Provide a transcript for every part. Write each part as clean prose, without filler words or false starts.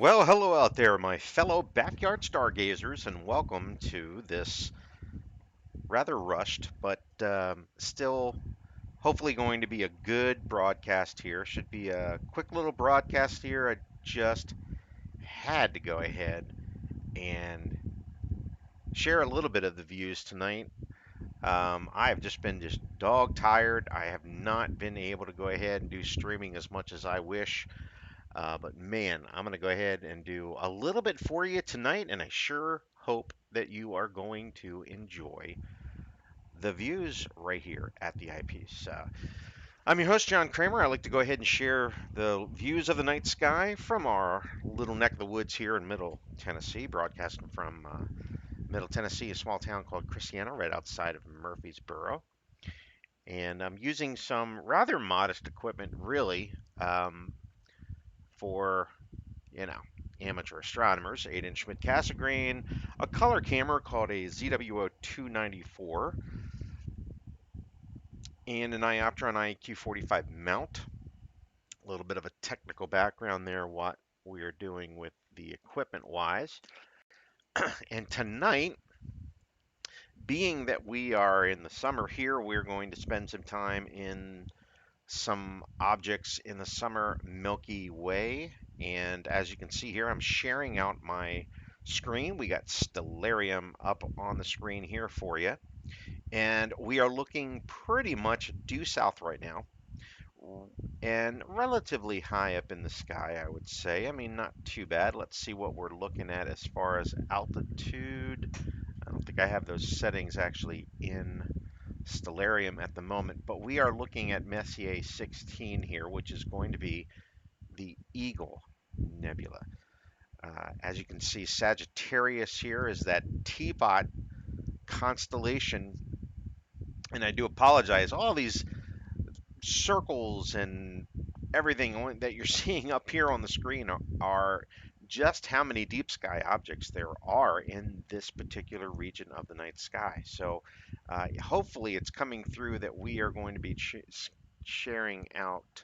Well, hello out there, my fellow backyard stargazers, and welcome to this rather rushed, but still hopefully going to be a good broadcast here. Should be a quick little broadcast here. I just had to go ahead and share a little bit of the views tonight. I have just been dog tired. I have not been able to go ahead and do streaming as much as I wish. But man, I'm going to go ahead and do a little bit for you tonight, and I sure hope that you are going to enjoy the views right here at the Eyepiece. I'm your host, John Kramer. I like to go ahead and share the views of the night sky from our little neck of the woods here in Middle Tennessee, broadcasting from Middle Tennessee, a small town called Christiana, right outside of Murfreesboro. And I'm using some rather modest equipment, really, for you know, amateur astronomers, 8-inch mid-Cassegrain, a color camera called a ZWO 294, and an Ioptron IQ45 mount. A little bit of a technical background there, what we are doing with the equipment-wise. And tonight, being that we are in the summer here, we're going to spend some time in some objects in the summer Milky Way. And as you can see here, I'm sharing out my screen. We got Stellarium up on the screen here for you. And we are looking pretty much due south right now and relatively high up in the sky, I would say. I mean, not too bad. Let's see what we're looking at as far as altitude. I don't think I have those settings actually in Stellarium at the moment, but we are looking at Messier 16 here, which is going to be the Eagle Nebula. As you can see, Sagittarius here is that Teapot constellation, and I do apologize. All these circles and everything that you're seeing up here on the screen are just how many deep sky objects there are in this particular region of the night sky. So hopefully it's coming through that we are going to be sharing out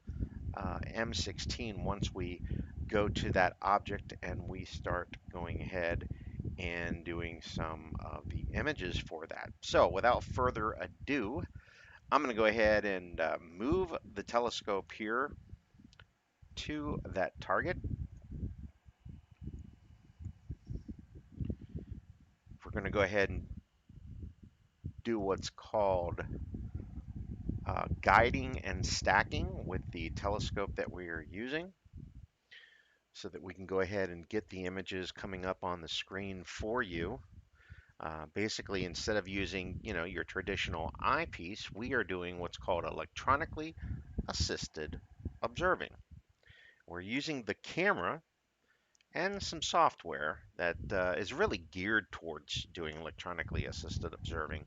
M16 once we go to that object and we start going ahead and doing some of the images for that. So without further ado, I'm going to go ahead and move the telescope here to that target. We're going to go ahead and do what's called guiding and stacking with the telescope that we are using so that we can go ahead and get the images coming up on the screen for you. Basically, instead of using, your traditional eyepiece, we are doing what's called electronically assisted observing. We're using the camera and some software that is really geared towards doing electronically assisted observing.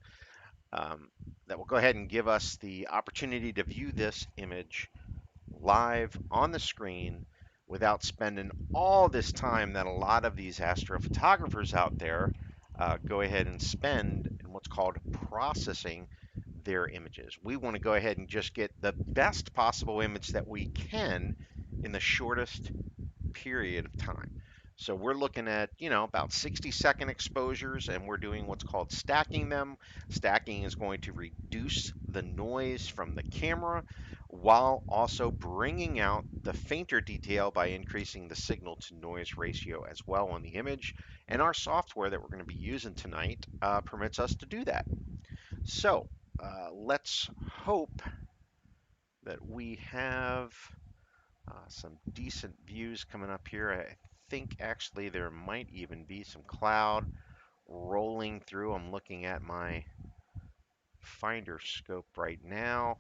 That will go ahead and give us the opportunity to view this image live on the screen without spending all this time that a lot of these astrophotographers out there go ahead and spend in what's called processing their images. We want to go ahead and just get the best possible image that we can in the shortest period of time. So we're looking at, about 60-second exposures, and we're doing what's called stacking them. Stacking is going to reduce the noise from the camera while also bringing out the fainter detail by increasing the signal to noise ratio as well on the image. And our software that we're going to be using tonight permits us to do that. So let's hope that we have some decent views coming up here. I think actually there might even be some cloud rolling through. I'm looking at my finder scope right now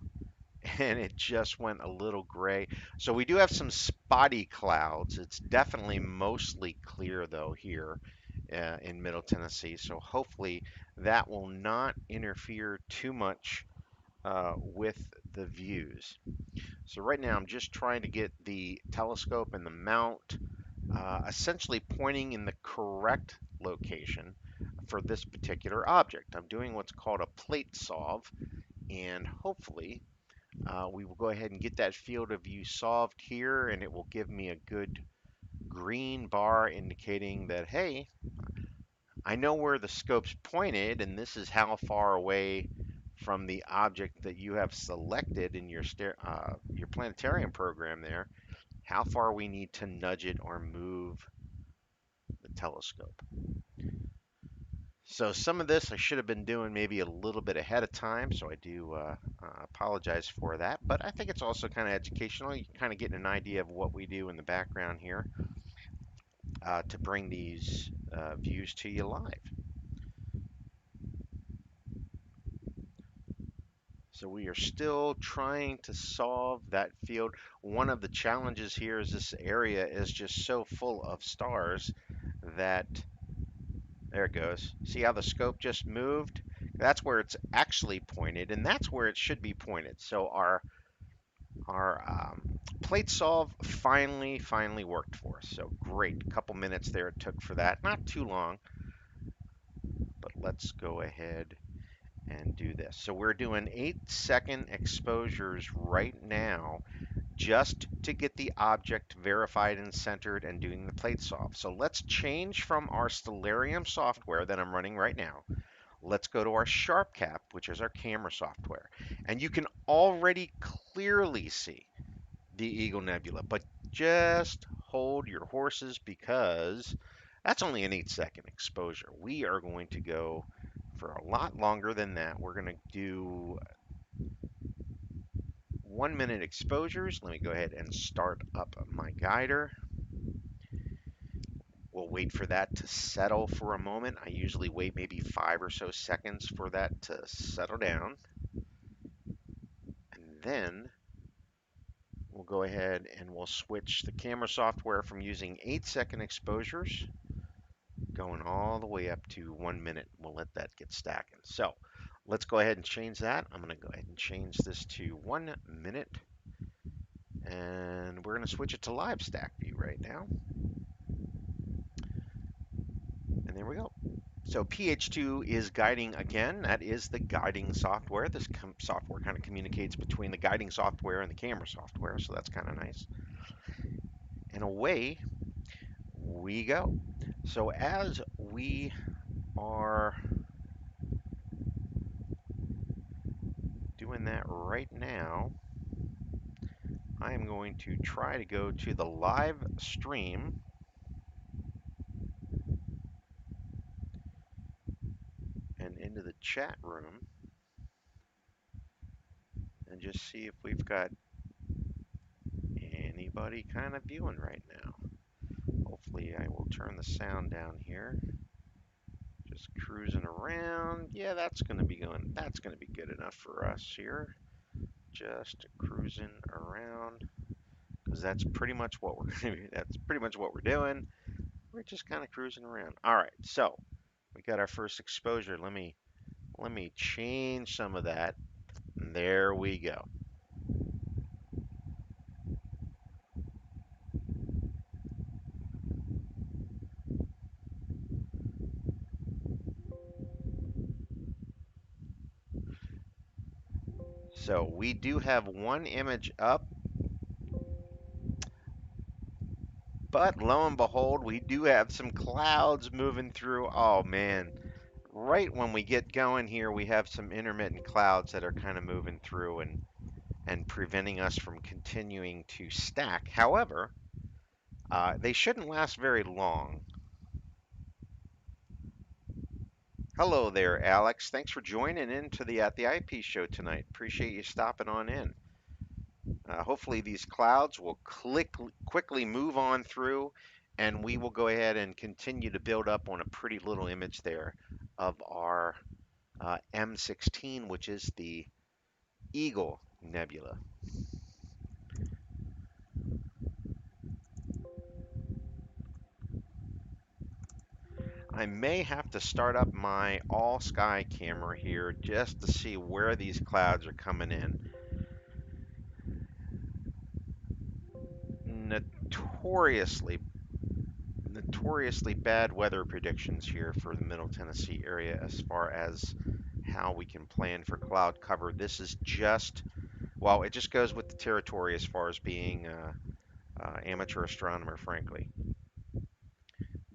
and it just went a little gray. So we do have some spotty clouds. It's definitely mostly clear though here in Middle Tennessee. So hopefully that will not interfere too much with the views. So right now I'm just trying to get the telescope and the mount essentially pointing in the correct location for this particular object. I'm doing what's called a plate solve, and hopefully we will go ahead and get that field of view solved here, and it will give me a good green bar indicating that, hey, I know where the scope's pointed, and this is how far away from the object that you have selected in your planetarium program there, how far we need to nudge it or move the telescope. So some of this I should have been doing maybe a little bit ahead of time, so I do apologize for that. But I think it's also kind of educational. You kind of getting an idea of what we do in the background here to bring these views to you live. So we are still trying to solve that field. One of the challenges here is this area is just so full of stars that, there it goes. See how the scope just moved? That's where it's actually pointed, and that's where it should be pointed. So our plate solve finally worked for us. So great. A couple minutes there it took for that. Not too long, but let's go ahead and do this. So we're doing 8-second exposures right now just to get the object verified and centered and doing the plate solve. So let's change from our Stellarium software that I'm running right now. Let's go to our SharpCap, which is our camera software. And you can already clearly see the Eagle Nebula, but just hold your horses because that's only an 8-second exposure. We are going to go for a lot longer than that. We're going to do 1-minute exposures. Let me go ahead and start up my guider. We'll wait for that to settle for a moment. I usually wait maybe 5 or so seconds for that to settle down. And then we'll go ahead and we'll switch the camera software from using 8-second exposures going all the way up to 1 minute. We'll let that get stacking. So let's go ahead and change that. I'm going to go ahead and change this to 1 minute. And we're going to switch it to live stack view right now. And there we go. So PH2 is guiding again. That is the guiding software. This software kind of communicates between the guiding software and the camera software, so that's kind of nice. And away we go. So as we are doing that right now, I am going to try to go to the live stream and into the chat room and just see if we've got anybody kind of viewing right now. Hopefully I will turn the sound down here. Just cruising around. Yeah, that's going to be good enough for us here. Just cruising around because that's pretty much what we're doing. We're just kind of cruising around. All right, so we got our first exposure. Let me change some of that. And there we go. So we do have one image up, but lo and behold, we do have some clouds moving through. Oh man, right when we get going here, we have some intermittent clouds that are kind of moving through and preventing us from continuing to stack. However, they shouldn't last very long. Hello there, Alex. Thanks for joining in to the Eyepiece show tonight. Appreciate you stopping on in. Hopefully these clouds will quickly move on through and we will go ahead and continue to build up on a pretty little image there of our M16, which is the Eagle Nebula. I may have to start up my all sky camera here just to see where these clouds are coming in. Notoriously bad weather predictions here for the Middle Tennessee area as far as how we can plan for cloud cover. This is just, well, it just goes with the territory as far as being amateur astronomer, frankly.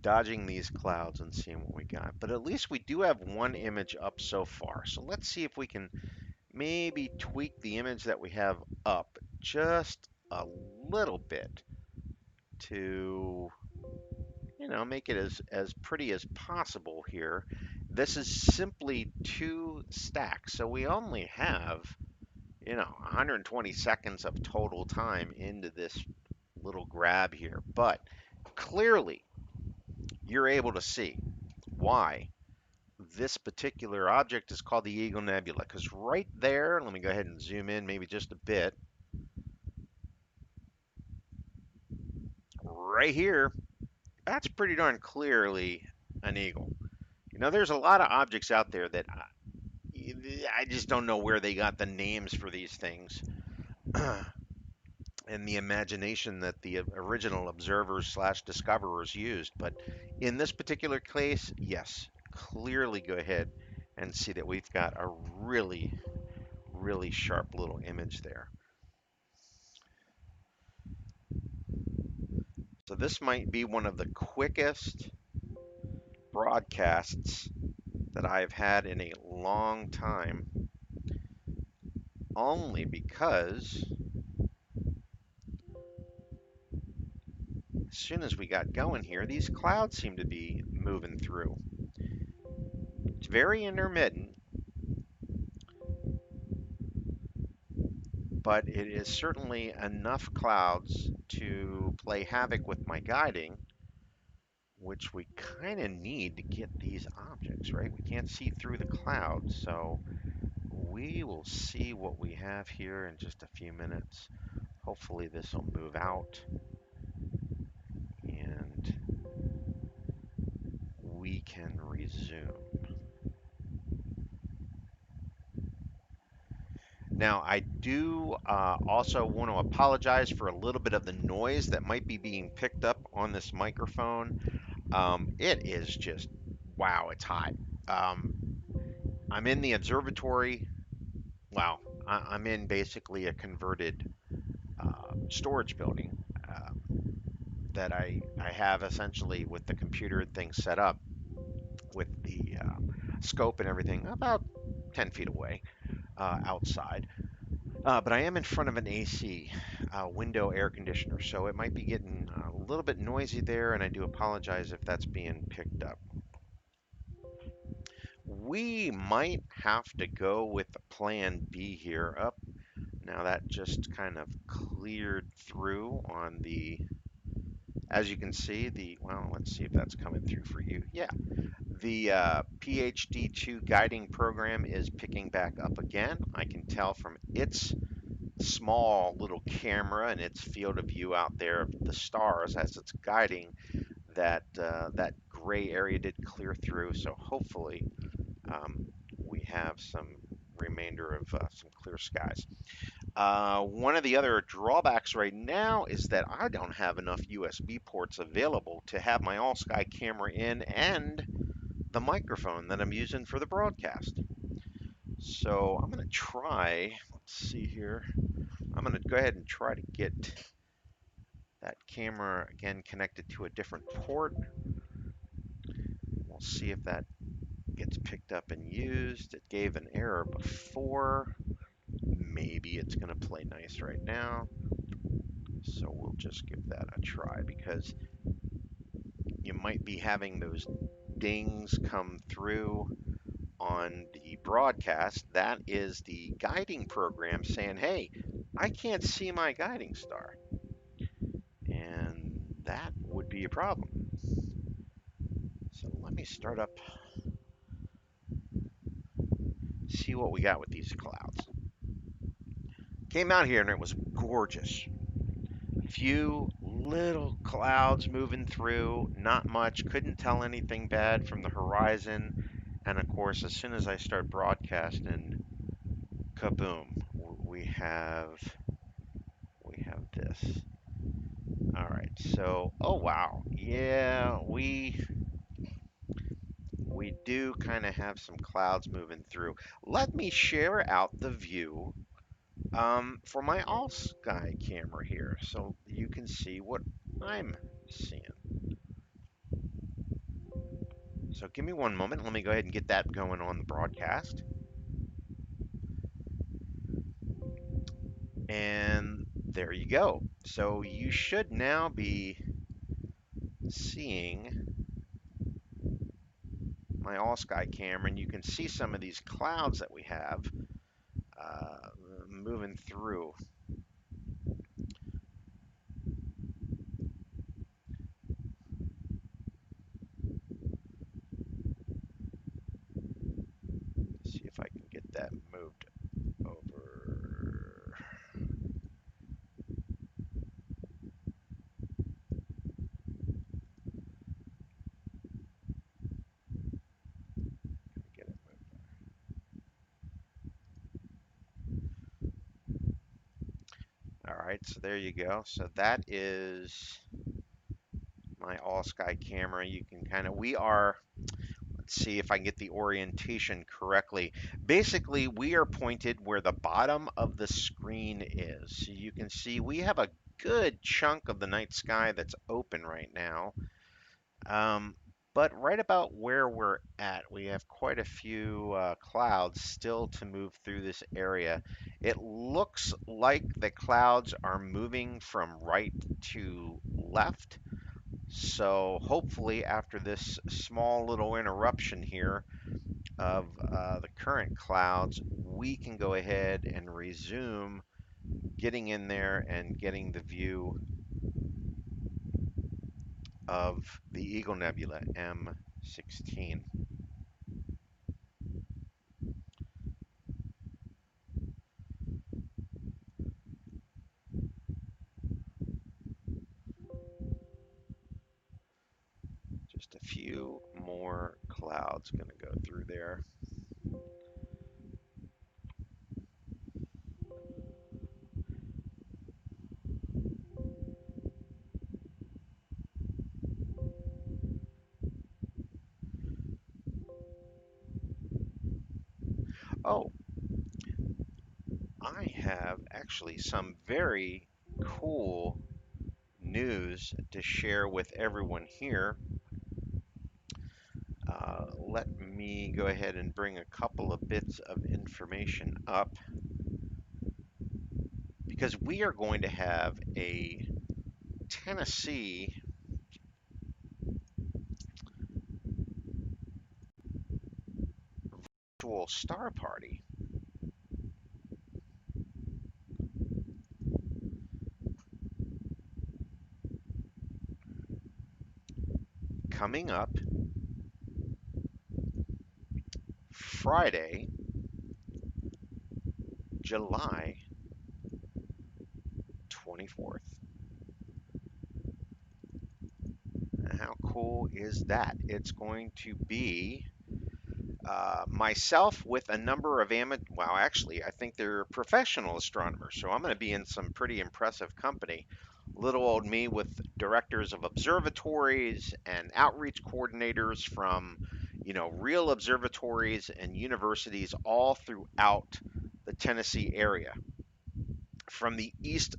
dodging these clouds and seeing what we got. But at least we do have one image up so far. So let's see if we can maybe tweak the image that we have up just a little bit to, make it as pretty as possible here. This is simply two stacks. So we only have, 120 seconds of total time into this little grab here. But clearly, you're able to see why this particular object is called the Eagle Nebula. Because right there, let me go ahead and zoom in maybe just a bit. Right here, that's pretty darn clearly an eagle. There's a lot of objects out there that I just don't know where they got the names for these things. And the imagination that the original observers slash discoverers used. But in this particular case, yes, clearly go ahead and see that we've got a really, really sharp little image there. So this might be one of the quickest broadcasts that I've had in a long time, only because as soon as we got going here, these clouds seem to be moving through. It's very intermittent, but it is certainly enough clouds to play havoc with my guiding, which we kind of need to get these objects, right? We can't see through the clouds, so we will see what we have here in just a few minutes. Hopefully this will move out and we can resume. Now, I do also want to apologize for a little bit of the noise that might be being picked up on this microphone. It is just, wow, it's hot. I'm in the observatory. Wow, I'm in basically a converted storage building that I have essentially with the computer and things set up with the scope and everything about 10 feet away outside. But I am in front of an AC window air conditioner, so it might be getting a little bit noisy there, and I do apologize if that's being picked up. We might have to go with the plan B here up. Now that just kind of cleared through on the, as you can see, well, let's see if that's coming through for you. Yeah, the PhD2 guiding program is picking back up again. I can tell from its small little camera and its field of view out there of the stars as it's guiding that that gray area did clear through. So hopefully we have some remainder of some clear skies. One of the other drawbacks right now is that I don't have enough USB ports available to have my all sky camera in and the microphone that I'm using for the broadcast. So I'm going to try, let's see here. I'm going to go ahead and try to get that camera again connected to a different port. We'll see if that gets picked up and used. It gave an error before. Maybe it's going to play nice right now. So we'll just give that a try because you might be having those dings come through on the broadcast. That is the guiding program saying, hey, I can't see my guiding star. And that would be a problem. So let me start up, see what we got with these clouds. Came out here and it was gorgeous. Few little clouds moving through, not much, couldn't tell anything bad from the horizon. And of course, as soon as I start broadcasting, kaboom, we have this. All right, so, oh wow, yeah, we do kind of have some clouds moving through. Let me share out the view for my all sky camera here so you can see what I'm seeing. So give me one moment. Let me go ahead and get that going on the broadcast. And there you go. So you should now be seeing my all sky camera, and you can see some of these clouds that we have uh, moving through. See if I can get that moved over. Get it moved. All right, so there you go. So that is my all sky camera. You can kind of, let's see if I can get the orientation correctly. Basically, we are pointed where the bottom of the screen is. So you can see we have a good chunk of the night sky that's open right now. Um, but right about where we're at, we have quite a few clouds still to move through this area. It looks like the clouds are moving from right to left. So hopefully after this small little interruption here of the current clouds, we can go ahead and resume getting in there and getting the view of the Eagle Nebula M16. Just a few more clouds going to go through there. Oh, I have actually some very cool news to share with everyone here. Let me go ahead and bring a couple of bits of information up because we are going to have a Tennessee virtual star party coming up Friday, July 24th. How cool is that? It's going to be myself with a number of well, actually, I think they're professional astronomers, so I'm going to be in some pretty impressive company. Little old me with directors of observatories and outreach coordinators from, real observatories and universities all throughout the Tennessee area. From the East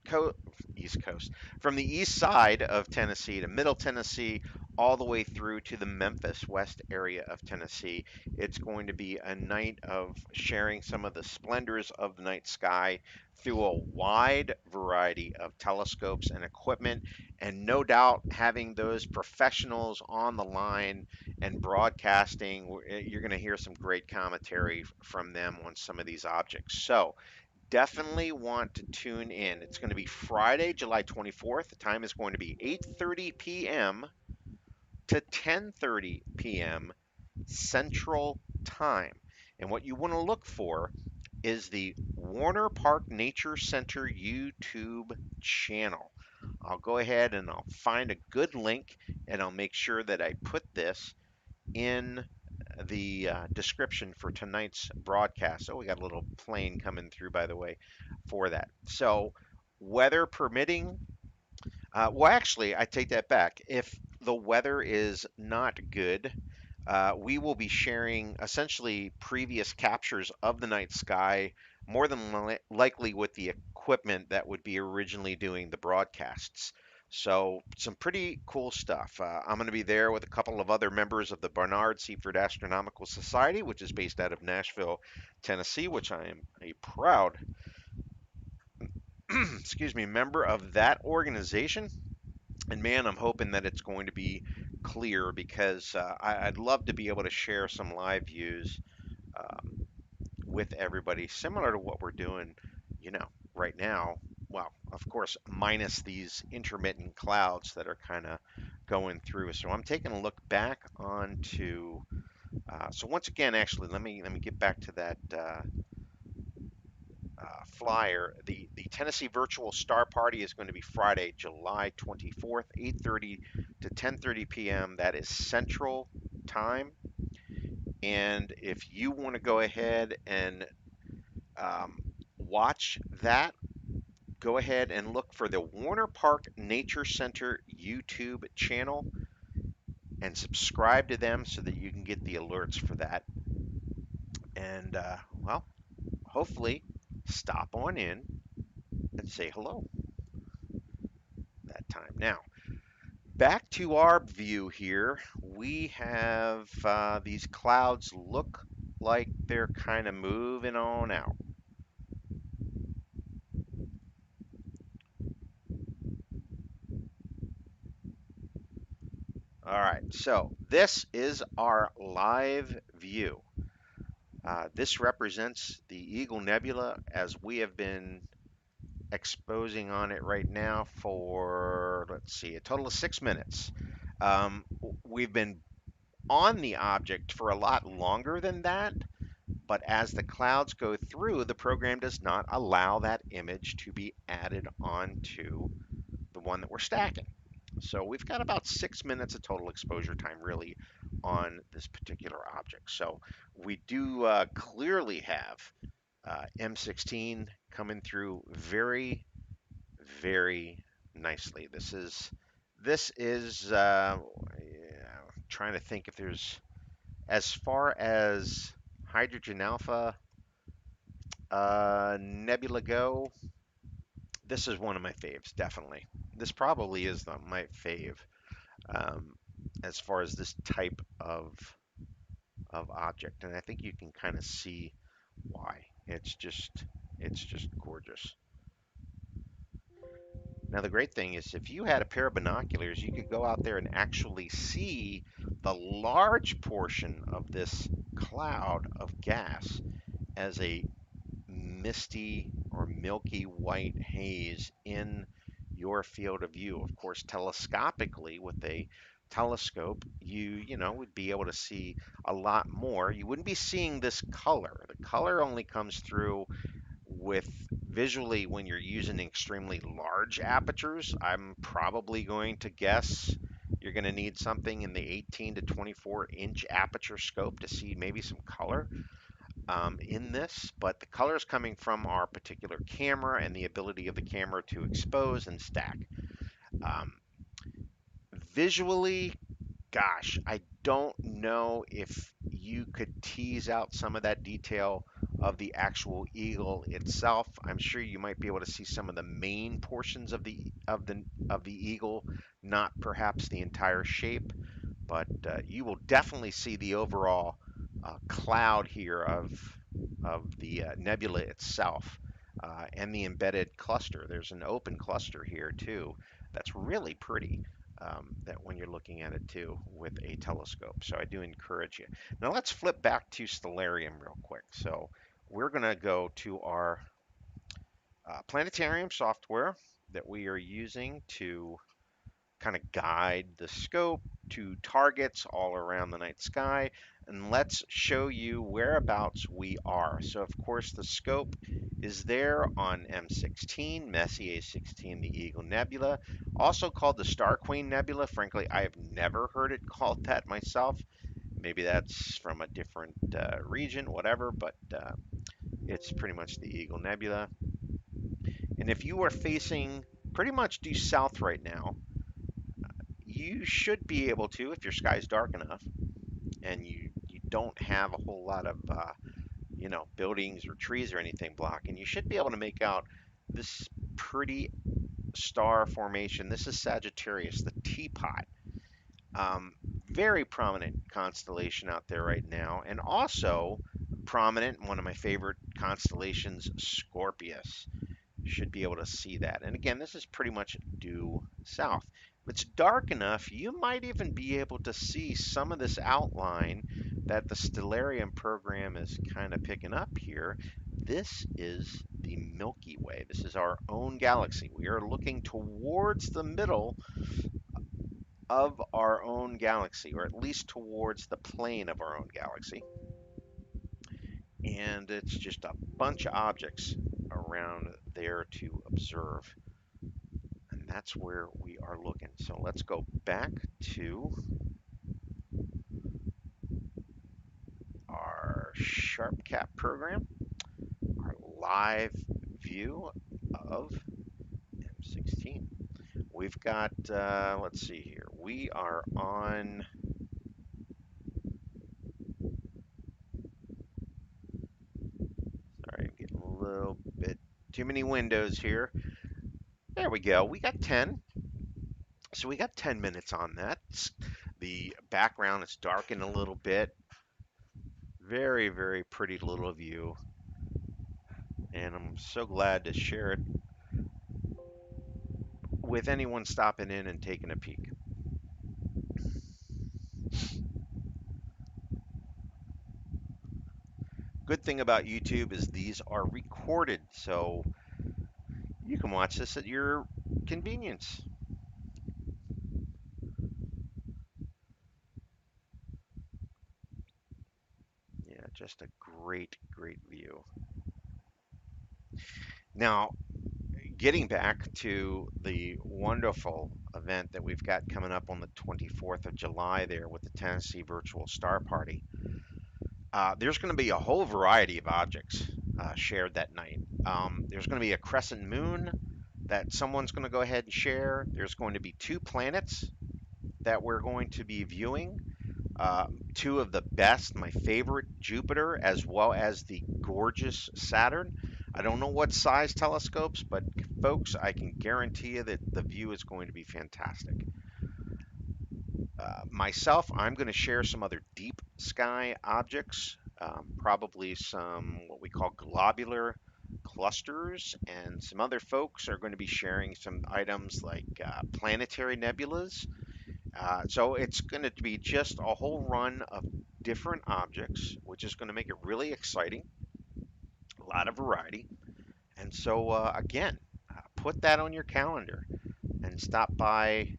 Coast, from the east side of Tennessee to Middle Tennessee, all the way through to the Memphis West area of Tennessee. It's going to be a night of sharing some of the splendors of the night sky through a wide variety of telescopes and equipment, and no doubt having those professionals on the line and broadcasting. You're going to hear some great commentary from them on some of these objects. So, definitely want to tune in. It's going to be Friday, July 24th. The time is going to be 8:30 p.m. to 10:30 p.m. Central Time. And what you want to look for is the Warner Park Nature Center YouTube channel. I'll go ahead and I'll find a good link and I'll make sure that I put this in the description for tonight's broadcast. Oh, we got a little plane coming through, by the way, for that. So, weather permitting, well, actually, I take that back. If the weather is not good, we will be sharing essentially previous captures of the night sky, more than likely with the equipment that would be originally doing the broadcasts. So some pretty cool stuff. I'm going to be there with a couple of other members of the Barnard Seaford Astronomical Society, which is based out of Nashville, Tennessee, which I am a proud, excuse me, member of that organization. And man, I'm hoping that it's going to be clear because I'd love to be able to share some live views um, with everybody, similar to what we're doing, you know, right now. Well, of course, minus these intermittent clouds that are kind of going through. So I'm taking a look back onto. So once again, actually, let me get back to that flyer. The Tennessee Virtual Star Party is going to be Friday, July 24th, 8:30 to 10:30 p.m. That is Central Time. And if you want to go ahead and watch that, go ahead and look for the Warner Park Nature Center YouTube channel and subscribe to them so that you can get the alerts for that. And well, hopefully stop on in and say hello that time. Now, back to our view here. We have these clouds look like they're kind of moving on out. All right, so this is our live view. This represents the Eagle Nebula as we have been exposing on it right now for, let's see, a total of 6 minutes. We've been on the object for a lot longer than that, but as the clouds go through, the program does not allow that image to be added onto the one that we're stacking. So we've got about 6 minutes of total exposure time really on this particular object. So we do clearly have M16 coming through very, very nicely. This is yeah, trying to think if there's, as far as hydrogen alpha nebula go, this is one of my faves, definitely. This probably is my fave um, as far as this type of object, and I think you can kind of see why. It's just gorgeous. Now the great thing is if you had a pair of binoculars, you could go out there and actually see the large portion of this cloud of gas as a misty or milky white haze in your field of view. Of course, telescopically with a telescope, you know would be able to see a lot more. You wouldn't be seeing this color. The color only comes through with visually when you're using extremely large apertures. I'm probably going to guess you're going to need something in the 18 to 24 inch aperture scope to see maybe some color in this, but the color is coming from our particular camera and the ability of the camera to expose and stack. Um, Visually, gosh, I don't know if you could tease out some of that detail of the actual eagle itself. I'm sure you might be able to see some of the main portions of the eagle, not perhaps the entire shape, but you will definitely see the overall cloud here of the nebula itself and the embedded cluster. There's an open cluster here too that's really pretty that when you're looking at it too with a telescope. So I do encourage you. Now let's flip back to Stellarium real quick. So we're going to go to our planetarium software that we are using to kind of guide the scope to targets all around the night sky. And let's show you whereabouts we are. So of course the scope is there on M16, Messier 16, the Eagle Nebula, also called the Star Queen Nebula. Frankly, I have never heard it called that myself. Maybe that's from a different region, whatever, but it's pretty much the Eagle Nebula. And if you are facing pretty much due south right now, you should be able to, if your sky's dark enough and you don't have a whole lot of buildings or trees or anything blocking, you should be able to make out this pretty star formation. This is Sagittarius the Teapot. Very prominent constellation out there right now, and also prominent, one of my favorite constellations, Scorpius. Should be able to see that. And again, this is pretty much due south. If it's dark enough, you might even be able to see some of this outline that the Stellarium program is kind of picking up here. This is the Milky Way. This is our own galaxy. We are looking towards the middle of our own galaxy, or at least towards the plane of our own galaxy. And it's just a bunch of objects around there to observe. And that's where we are looking. So let's go back to our SharpCap program, our live view of M16. We've got, let's see here, we are on, sorry, I'm getting a little bit too many windows here. There we go, we got 10. So we got 10 minutes on that. The background is darkened a little bit. Very, very pretty little view. And I'm so glad to share it with anyone stopping in and taking a peek. Good thing about YouTube is these are recorded, so you can watch this at your convenience. Yeah, just a great, great view. Now, getting back to the wonderful event that we've got coming up on the 24th of July there with the Tennessee Virtual Star Party, there's going to be a whole variety of objects shared that night. There's going to be a crescent moon that someone's going to go ahead and share. There's going to be 2 planets that we're going to be viewing. 2 of the best, my favorite, Jupiter, as well as the gorgeous Saturn. I don't know what size telescopes, but folks, I can guarantee you that the view is going to be fantastic. Myself, I'm going to share some other deep sky objects, probably some what we call globular clusters, and some other folks are going to be sharing some items like planetary nebulas. So it's going to be just a whole run of different objects, which is going to make it really exciting, a lot of variety. And so again, put that on your calendar and stop by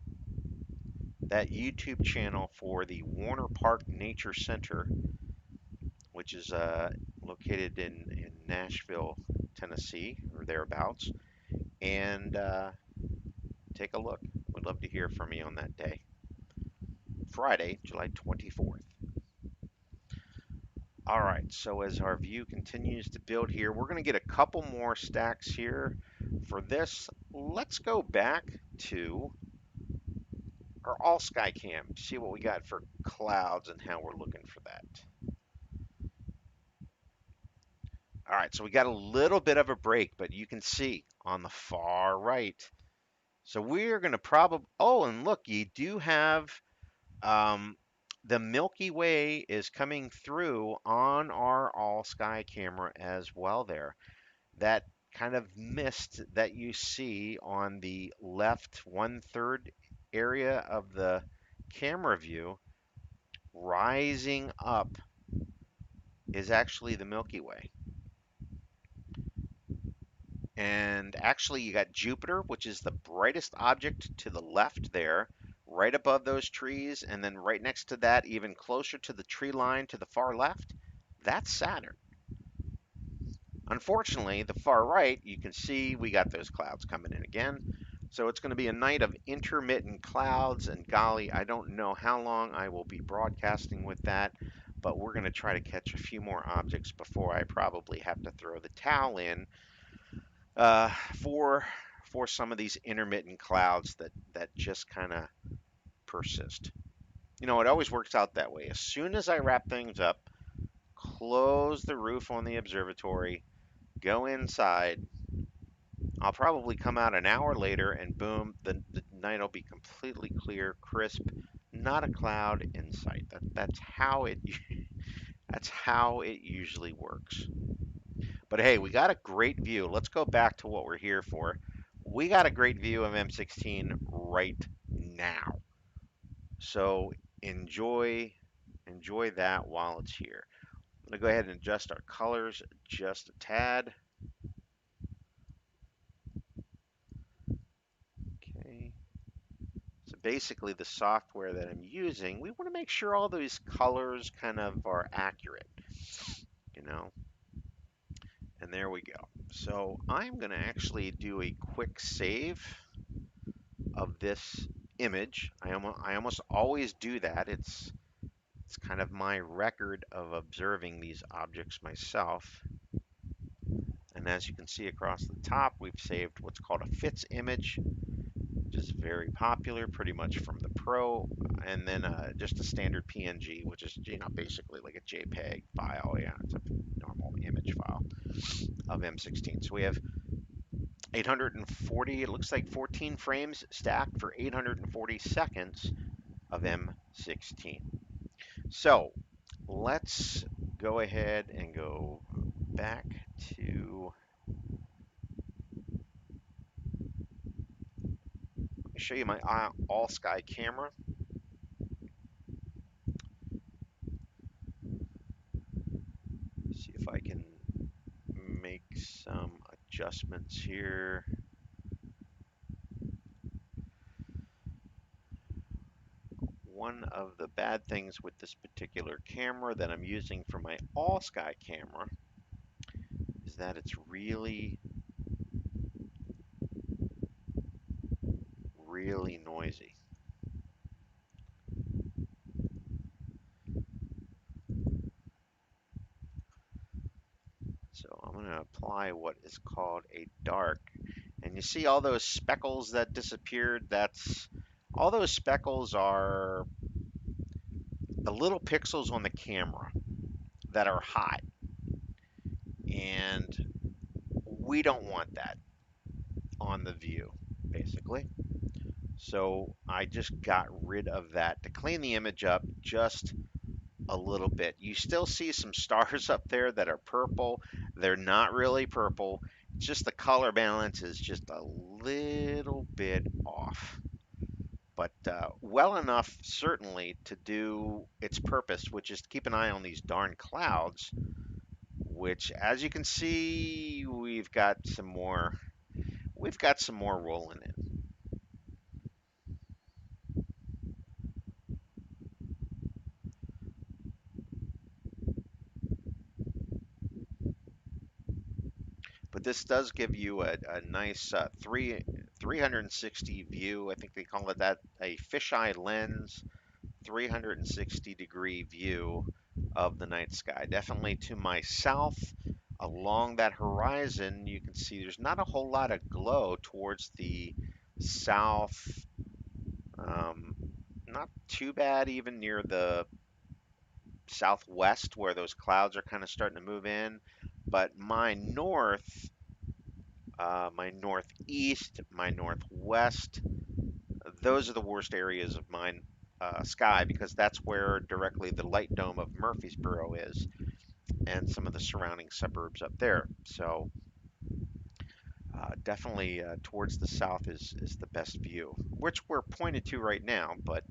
that YouTube channel for the Warner Park Nature Center, which is located in Nashville, Tennessee, or thereabouts, and take a look. We'd love to hear from you on that day, Friday, July 24th. All right, so as our view continues to build here, we're going to get a couple more stacks here. For this, let's go back to our all sky cam, see what we got for clouds and how we're looking for that. All right, so we got a little bit of a break, but you can see on the far right. So we're going to probably, oh, and look, you do have the Milky Way is coming through on our all sky camera as well there. That kind of mist that you see on the left 1/3 area of the camera view rising up is actually the Milky Way. And actually, you got Jupiter, which is the brightest object to the left there, right above those trees. And then right next to that, even closer to the tree line to the far left, that's Saturn. Unfortunately, the far right, you can see we got those clouds coming in again. So it's going to be a night of intermittent clouds. And golly, I don't know how long I will be broadcasting with that, but we're going to try to catch a few more objects before I probably have to throw the towel in uh, for for some of these intermittent clouds that just kind of persist. You know, it always works out that way. As soon as I wrap things up, close the roof on the observatory, go inside I'll probably come out an hour later and boom, the night will be completely clear, crisp, not a cloud in sight. That's how it that's how it usually works. But hey, we got a great view. Let's go back to what we're here for. We got a great view of M16 right now. So enjoy that while it's here. I'm gonna go ahead and adjust our colors just a tad. Okay. So basically the software that I'm using, we want to make sure all those colors kind of are accurate, you know. And there we go. So I'm going to actually do a quick save of this image. I almost always do that. It's kind of my record of observing these objects myself. And as you can see across the top, we've saved what's called a FITS image, which is very popular, pretty much from the Pro, and then just a standard PNG, which is basically like a JPEG file. Yeah, it's a normal image file of M16. So we have 840. It looks like 14 frames stacked for 840 seconds of M16. So let's go ahead and go back to. Let me show you my all sky camera. See if I can make some adjustments here. One of the bad things with this particular camera that I'm using for my all sky camera is that it's really noisy. So I'm going to apply what is called a dark. And you see all those speckles that disappeared? All those speckles are the little pixels on the camera that are hot. And we don't want that on the view, basically. So I just got rid of that to clean the image up just a little bit. You still see some stars up there that are purple. They're not really purple. It's just the color balance is just a little bit off. But well enough, certainly, to do its purpose, which is to keep an eye on these darn clouds, which, as you can see, we've got some more rolling in. But this does give you a nice 360 view. I think they call it that, a fisheye lens, 360-degree view of the night sky. Definitely to my south, along that horizon, you can see there's not a whole lot of glow towards the south. Not too bad even near the southwest where those clouds are kind of starting to move in. But my north, my northeast, my northwest, those are the worst areas of my sky because that's where directly the light dome of Murfreesboro is and some of the surrounding suburbs up there. So definitely towards the south is the best view, which we're pointed to right now, but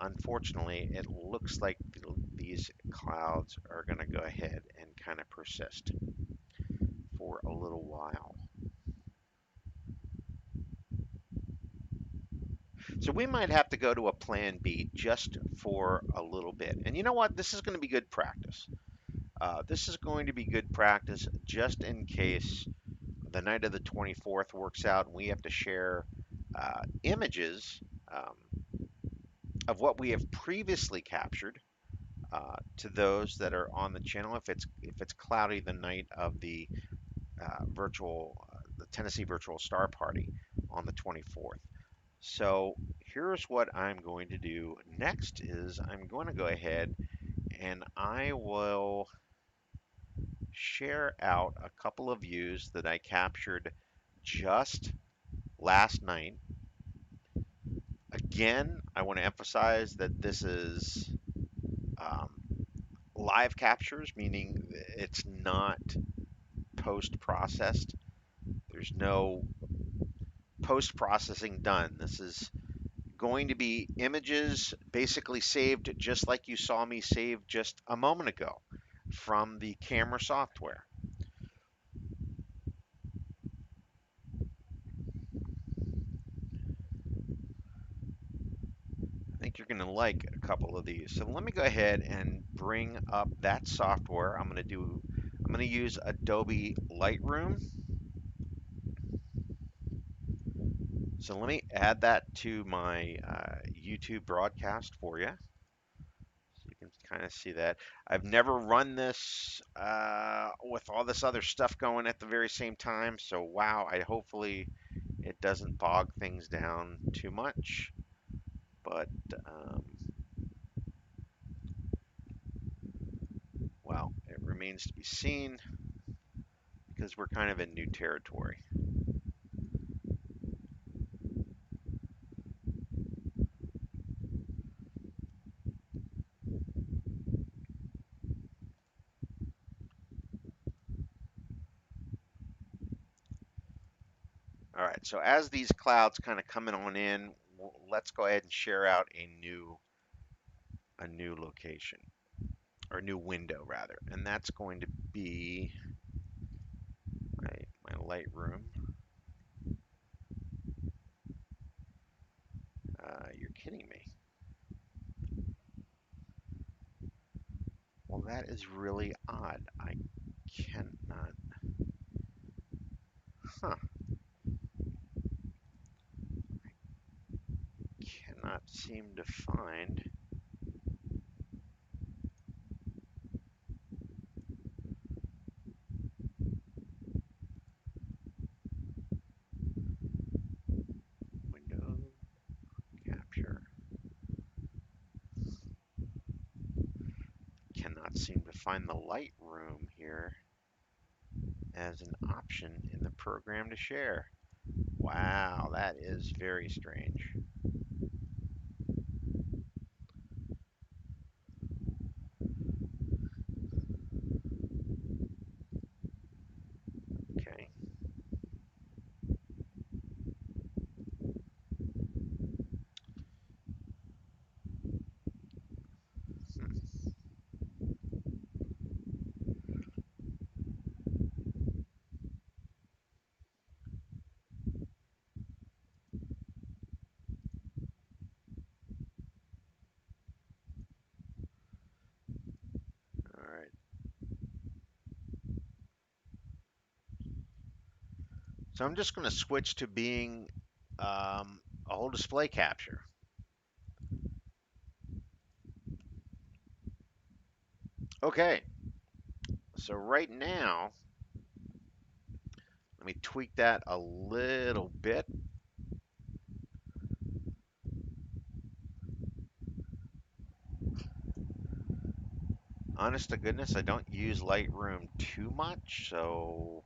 unfortunately it looks like these clouds are going to go ahead and kind of persist for a little while. So we might have to go to a plan B just for a little bit. And you know what? This is going to be good practice. This is going to be good practice just in case the night of the 24th works out and we have to share images of what we have previously captured to those that are on the channel. If it's cloudy the night of the the Tennessee Virtual Star Party on the 24th. So here's what I'm going to do next is I'm going to go ahead and I will share out a couple of views that I captured just last night. Again, I want to emphasize that this is um, live captures, meaning it's not post-processed. There's no post-processing done. This is going to be images basically saved just like you saw me save just a moment ago from the camera software. I think you're going to like a couple of these. So let me go ahead and bring up that software. I'm going to use Adobe Lightroom. So let me add that to my YouTube broadcast for you. So you can kind of see that. I've never run this with all this other stuff going at the very same time. So wow, hopefully it doesn't bog things down too much. But well, it remains to be seen because we're kind of in new territory. All right, so as these clouds kind of coming on in, let's go ahead and share out a new location, or a new window rather, and that's going to be my Lightroom. You're kidding me. Well, that is really odd. I cannot, huh, cannot seem to find. Window capture. Cannot seem to find the Lightroom here as an option in the program to share. Wow, that is very strange. Okay. Hmm. All right. So I'm just going to switch to being a whole display capture. Okay. So right now, let me tweak that a little bit. Honest to goodness, I don't use Lightroom too much, so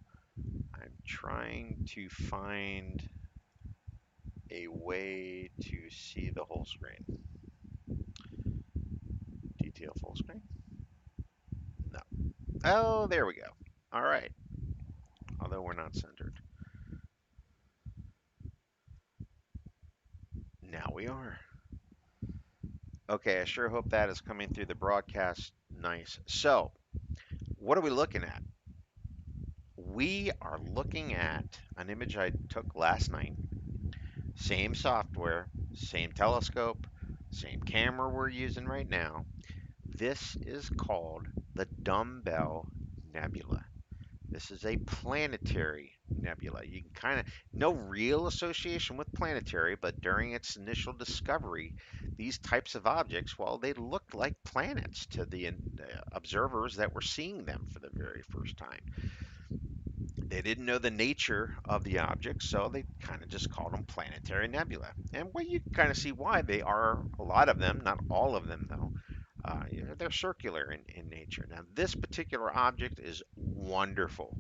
I'm trying to find a way to see the whole screen. Detail full screen? No. Oh, there we go. All right. Although we're not centered. Now we are. Okay, I sure hope that is coming through the broadcast nice. So, what are we looking at? We are looking at an image I took last night. Same software, same telescope, same camera we're using right now. This is called the Dumbbell Nebula. This is a planetary nebula. You can kind of, no real association with planetary, but during its initial discovery, these types of objects, well, they looked like planets to the observers that were seeing them for the very first time. They didn't know the nature of the objects, so they kind of just called them planetary nebula. And well, you kind of see why. They are a lot of them, not all of them though. They're circular in nature. Now, this particular object is wonderful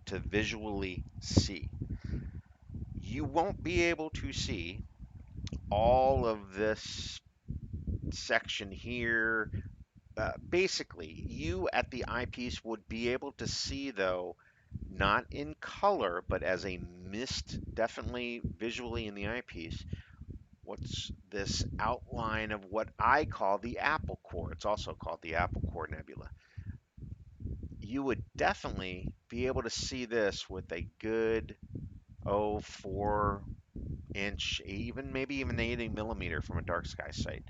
to visually see. You won't be able to see all of this section here. Basically, you at the eyepiece would be able to see, though, not in color, but as a mist, definitely visually in the eyepiece, what's this outline of what I call the apple core. It's also called the apple core nebula. You would definitely be able to see this with a good, 4 inch, even maybe even 80 millimeter from a dark sky sight.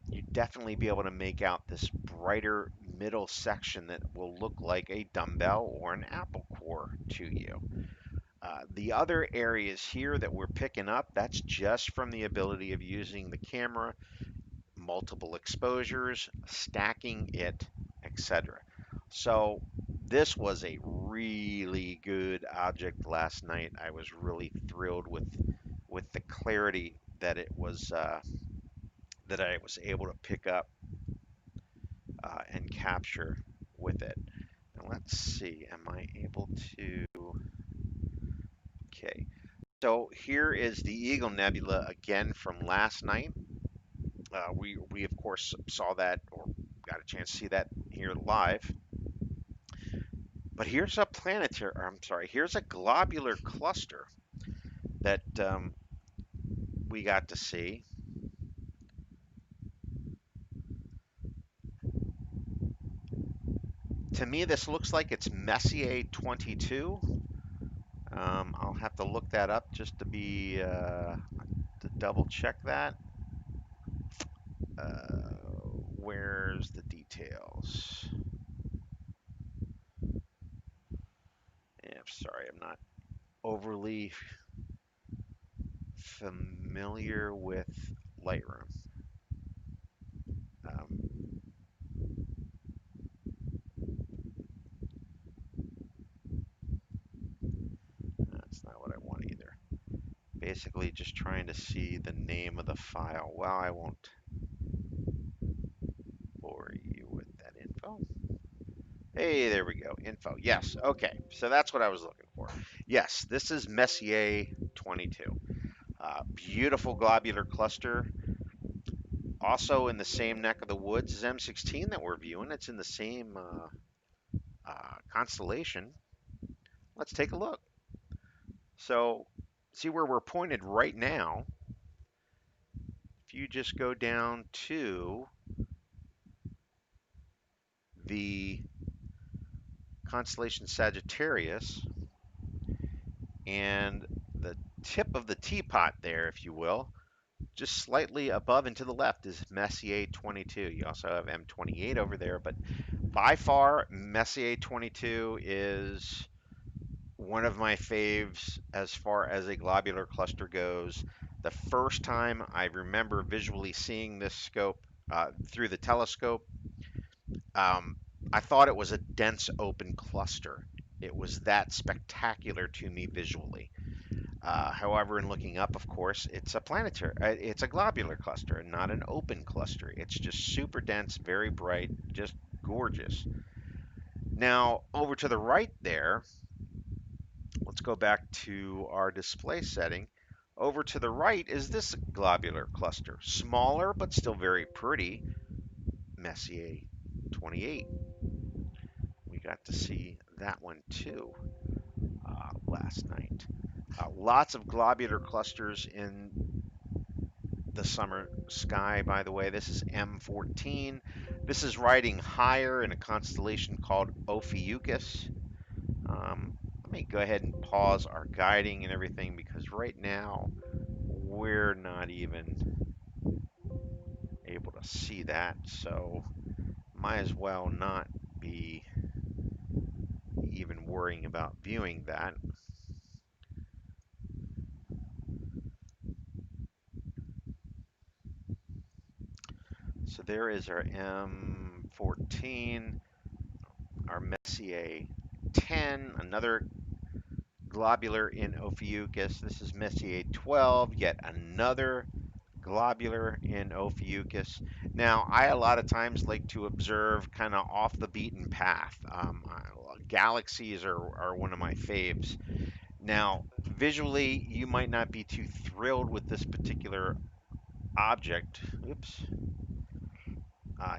You'd definitely be able to make out this brighter middle section that will look like a dumbbell or an apple core to you. The other areas here that we're picking up, that's just from the ability of using the camera, multiple exposures, stacking it, etc. So this was a really good object last night. I was really thrilled with the clarity that it was that I was able to pick up and capture with it. Now let's see, am I able to? Okay, so here is the Eagle Nebula again from last night. We of course saw that, or got a chance to see that here live. But here's a planetary, or I'm sorry, here's a globular cluster that we got to see. To me, this looks like it's Messier 22. I'll have to look that up just to be to double check that. Where's the details? Yeah, sorry, I'm not overly familiar with Lightroom. Um, that's not what I want either. Basically, just trying to see the name of the file. Well, I won't bore you with that info. Hey, there we go. Info. Yes. Okay. So that's what I was looking for. Yes, this is Messier 22. Beautiful globular cluster. Also in the same neck of the woods as M16 that we're viewing. It's in the same constellation. Let's take a look. So, see where we're pointed right now. If you just go down to the constellation Sagittarius and the tip of the teapot there, if you will, just slightly above and to the left is Messier 22. You also have M28 over there, but by far Messier 22 is one of my faves as far as a globular cluster goes. The first time I remember visually seeing this scope through the telescope, um, I thought it was a dense open cluster. It was that spectacular to me visually. However, in looking up, of course, it's a planetary, it's a globular cluster and not an open cluster. It's just super dense, very bright, just gorgeous. Now, over to the right there, let's go back to our display setting. Over to the right is this globular cluster. Smaller, but still very pretty. Messier 28. We got to see that one too last night. Lots of globular clusters in the summer sky, by the way. This is M14. This is riding higher in a constellation called Ophiuchus. Let me go ahead and pause our guiding and everything because right now we're not even able to see that. So might as well not be even worrying about viewing that. So there is our M14, our Messier 10, another globular in Ophiuchus. This is Messier 12, yet another globular in Ophiuchus. Now, I a lot of times like to observe kind of off the beaten path. Galaxies are one of my faves. Now, visually, you might not be too thrilled with this particular object, oops,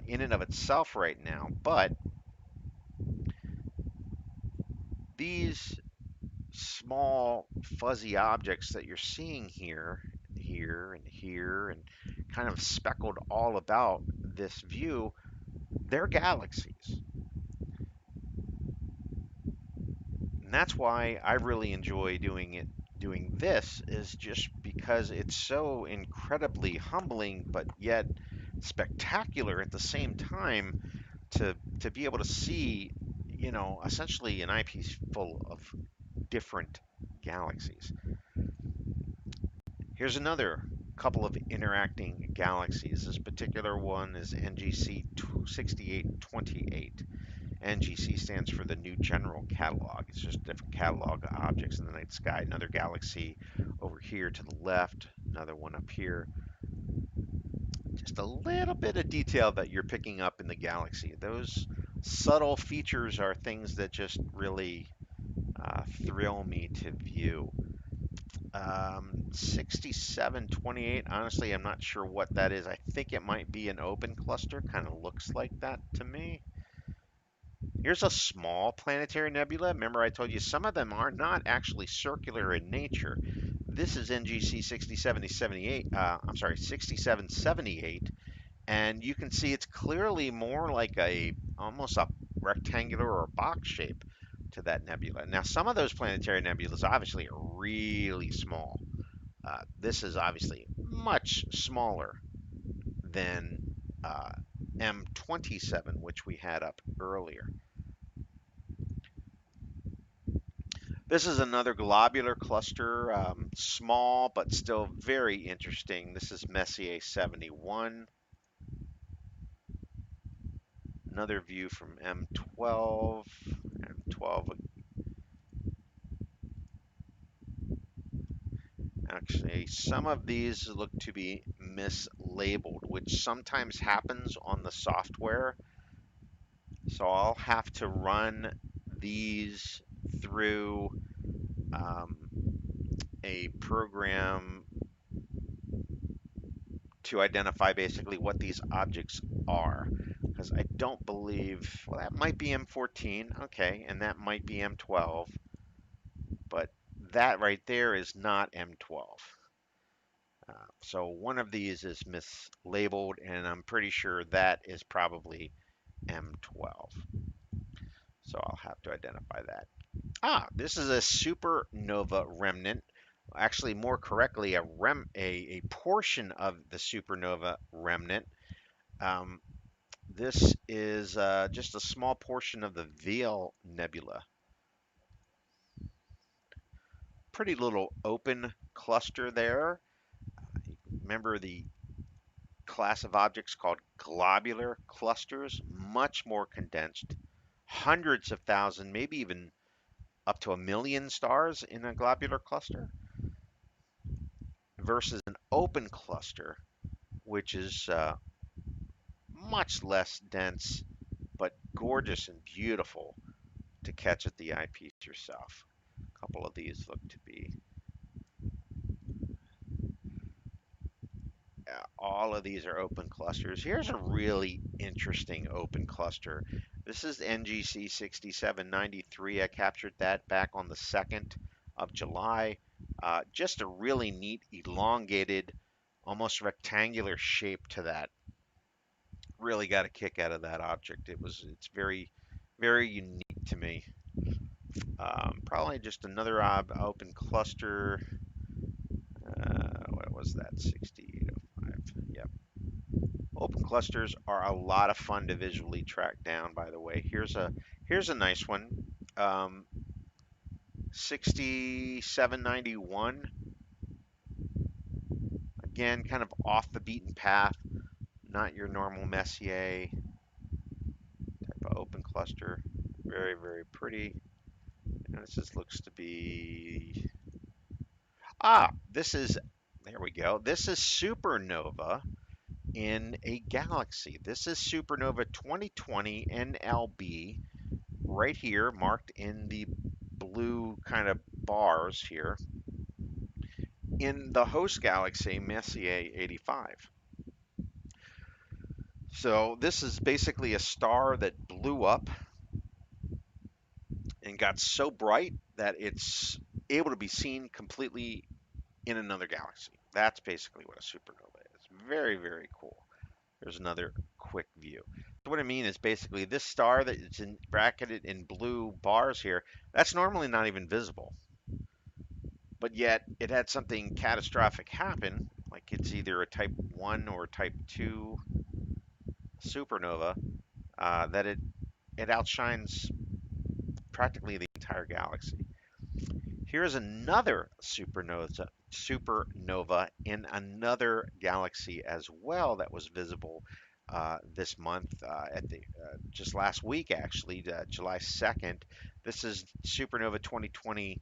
in and of itself right now, but these small fuzzy objects that you're seeing here, here, and kind of speckled all about this view, they're galaxies. And that's why I really enjoy doing this is just because it's so incredibly humbling, but yet spectacular at the same time to be able to see, essentially an eyepiece full of different galaxies. Here's another couple of interacting galaxies. This particular one is NGC 6828. NGC stands for the New General Catalog. It's just a different catalog of objects in the night sky. Another galaxy over here to the left, another one up here. Just a little bit of detail that you're picking up in the galaxy. Those subtle features are things that just really thrill me to view. 6728, honestly, I'm not sure what that is. I think it might be an open cluster. Kind of looks like that to me. Here's a small planetary nebula. Remember I told you some of them are not actually circular in nature. This is NGC 6778, I'm sorry, 6778, and you can see it's clearly more like almost a rectangular or box shape to that nebula. Now, some of those planetary nebulas obviously are really small. This is obviously much smaller than M27, which we had up earlier. This is another globular cluster, small but still very interesting. This is Messier 71. Another view from M12. M12. Actually, some of these look to be mislabeled, which sometimes happens on the software. So I'll have to run these through um, a program to identify basically what these objects are. Because I don't believe, well, that might be M14, okay, and that might be M12, but that right there is not M12. So one of these is mislabeled, and I'm pretty sure that is probably M12. So I'll have to identify that. This is a supernova remnant. Actually, more correctly, a portion of the supernova remnant. Um, this is just a small portion of the Eagle Nebula. Pretty little open cluster there. Remember the class of objects called globular clusters, much more condensed, hundreds of thousands, maybe even up to 1,000,000 stars in a globular cluster, versus an open cluster, which is much less dense, but gorgeous and beautiful to catch at the eyepiece yourself. A couple of these look to be all of these are open clusters. Here's a really interesting open cluster. This is NGC 6793. I captured that back on the 2nd of July. Just a really neat, elongated, almost rectangular shape to that. Really got a kick out of that object. It's very, very unique to me. Probably just another open cluster. What was that? 6805. Yep. Open clusters are a lot of fun to visually track down, by the way. Here's a nice one. 6791. Again, kind of off the beaten path, not your normal Messier type of open cluster. Very, very pretty. And this just looks to be there we go. This is supernova in a galaxy. This is supernova 2020 NLB right here, marked in the blue kind of bars here in the host galaxy Messier 85. So this is basically a star that blew up and got so bright that it's able to be seen completely in another galaxy. That's basically what a supernova is. Very, very cool. There's another quick view. So what I mean is basically this star that is bracketed in blue bars here, that's normally not even visible. But yet it had something catastrophic happen, like it's either a type 1 or type 2 supernova, that it outshines practically the entire galaxy. Here's another supernova in another galaxy as well that was visible this month, just last week actually, July 2nd. This is supernova 2020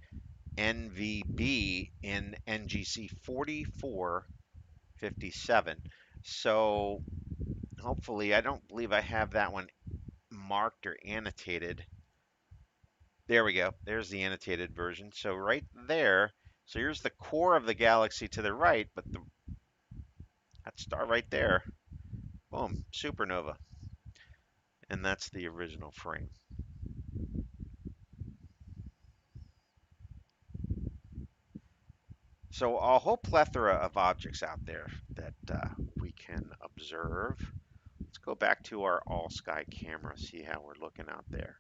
NVB in NGC 4457. So hopefully, I don't believe I have that one marked or annotated. There we go. There's the annotated version. So right there, so here's the core of the galaxy to the right, but that star right there, boom, supernova. And that's the original frame. So a whole plethora of objects out there that we can observe. Let's go back to our all sky camera, see how we're looking out there.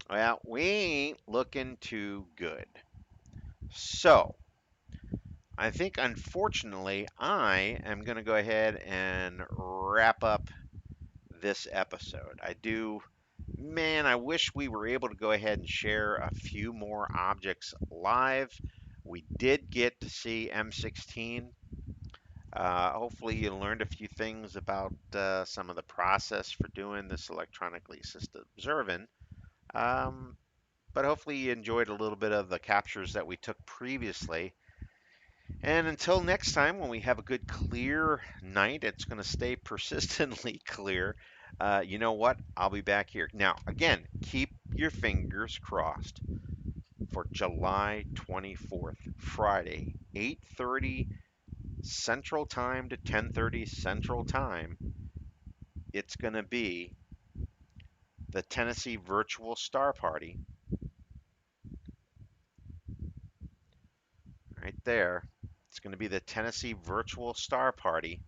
Well, we ain't looking too good. So I think, unfortunately, I am going to go ahead and wrap up this episode. Man, I wish we were able to go ahead and share a few more objects live. We did get to see M16. Hopefully, you learned a few things about some of the process for doing this electronically assisted observing. Um, but hopefully, you enjoyed a little bit of the captures that we took previously. And until next time, when we have a good clear night, it's going to stay persistently clear. You know what? I'll be back here. Now, again, keep your fingers crossed for July 24th, Friday, 8:30 Central Time to 10:30 Central Time. It's going to be the Tennessee Virtual Star Party right there. It's going to be the Tennessee Virtual Star Party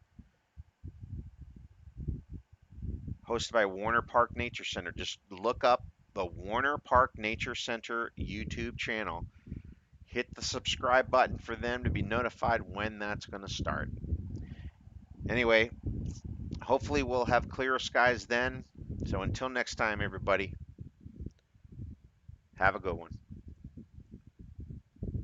hosted by Warner Park Nature Center. Just look up the Warner Park Nature Center YouTube channel. Hit the subscribe button for them to be notified when that's going to start. Anyway, hopefully we'll have clearer skies then. So until next time, everybody, have a good one.